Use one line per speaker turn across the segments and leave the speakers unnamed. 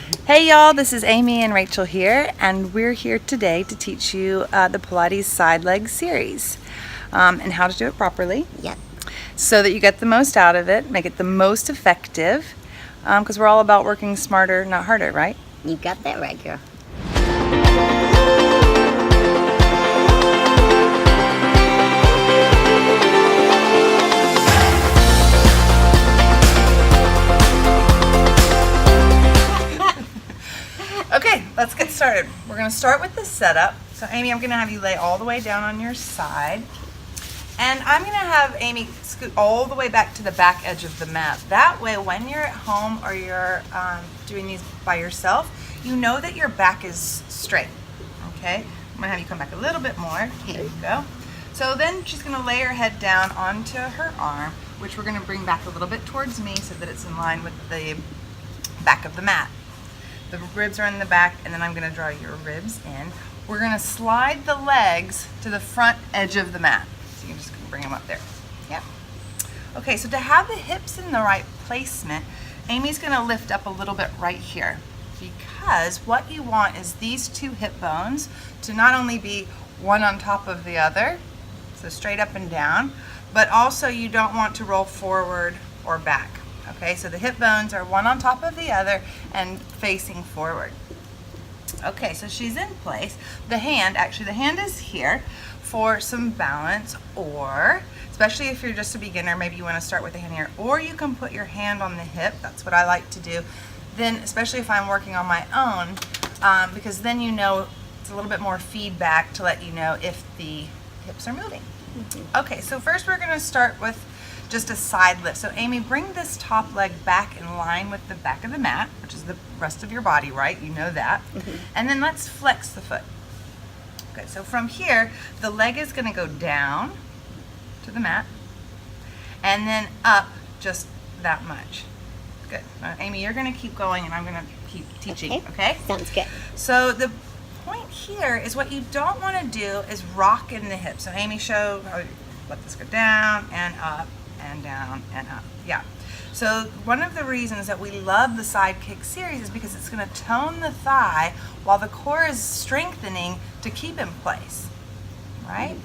Hey y'all, this is Amy and Rachel here, and we're here today to teach you the Pilates side leg series and how to do it properly.
Yep.
So that you get the most out of it, make it the most effective, because we're all about working smarter, not harder, right?
You got that right, girl.
Okay, let's get started. We're going to start with the setup. So Amy, I'm going to have you lay all the way down on your side. And I'm going to have Amy scoot all the way back to the back edge of the mat. That way, when you're at home or you're doing these by yourself, you know that your back is straight. Okay? I'm going to have you come back a little bit more.
Okay.
There you go. So then she's going to lay her head down onto her arm, which we're going to bring back a little bit towards me so that it's in line with the back of the mat. The ribs are in the back, and then I'm going to draw your ribs in. We're going to slide the legs to the front edge of the mat. So you can just bring them up there. Yep. Okay, so to have the hips in the right placement, Amy's going to lift up a little bit right here, because what you want is these two hip bones to not only be one on top of the other, so straight up and down, but also you don't want to roll forward or back. Okay, so the hip bones are one on top of the other and facing forward. Okay, so she's in place. The hand is here for some balance, or especially if you're just a beginner, maybe you want to start with the hand here, or you can put your hand on the hip. That's what I like to do. Then, especially if I'm working on my own, because then you know it's a little bit more feedback to let you know if the hips are moving. Okay, so first we're going to start with just a side lift. So Amy, bring this top leg back in line with the back of the mat, which is the rest of your body, right? You know that. And then let's flex the foot. Okay, so from here, the leg is going to go down to the mat and then up just that much. Good. Now, Amy, you're going to keep going and I'm going to keep teaching, okay?
Sounds good.
So the point here is what you don't want to do is rock in the hips. So Amy, show how you let this go down and up and down and up. Yeah. So one of the reasons that we love the side kick series is because it's going to tone the thigh while the core is strengthening to keep in place. Right?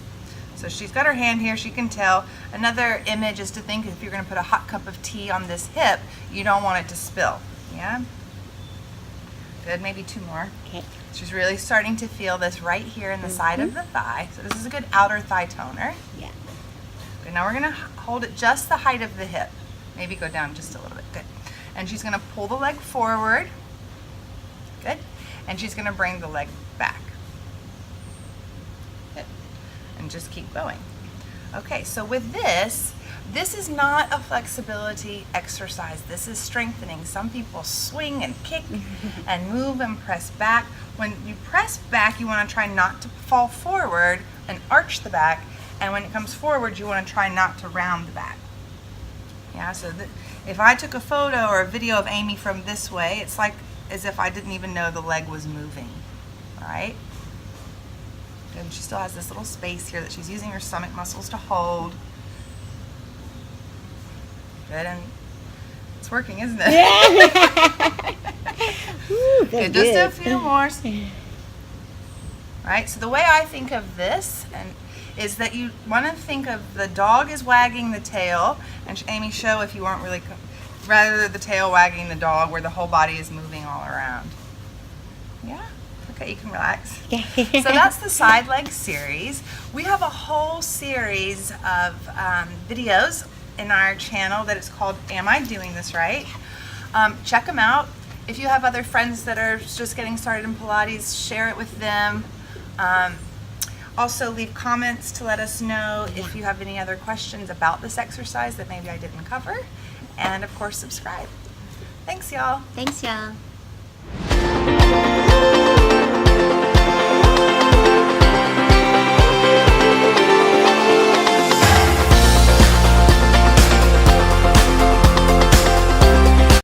So she's got her hand here, she can tell. Another image is to think if you're going to put a hot cup of tea on this hip, you don't want it to spill. Yeah? Good, maybe two more.
Okay.
She's really starting to feel this right here in the side of the thigh. So this is a good outer thigh toner.
Yeah.
Good, now we're going to hold it just the height of the hip. Maybe go down just a little bit. Good. And she's going to pull the leg forward. Good. And she's going to bring the leg back. Good. And just keep going. Okay, so with this is not a flexibility exercise. This is strengthening. Some people swing and kick and move and press back. When you press back, you want to try not to fall forward and arch the back. And when it comes forward, you want to try not to round the back. Yeah, so if I took a photo or a video of Amy from this way, it's like as if I didn't even know the leg was moving. All right? And she still has this little space here that she's using her stomach muscles to hold. Good, and it's working, isn't it?
Yeah. Ooh,
Okay, just a few more. Right, so the way I think of this is that you want to think of the dog is wagging the tail, and Amy, show if you weren't really, rather the tail wagging the dog where the whole body is moving all around. Yeah? Okay, you can relax. So that's the side leg series. We have a whole series of videos in our channel that is called Am I Doing This Right? Check them out. If you have other friends that are just getting started in Pilates, share it with them. Also leave comments to let us know if you have any other questions about this exercise that maybe I didn't cover. And of course, subscribe. Thanks, y'all.
Thanks, y'all.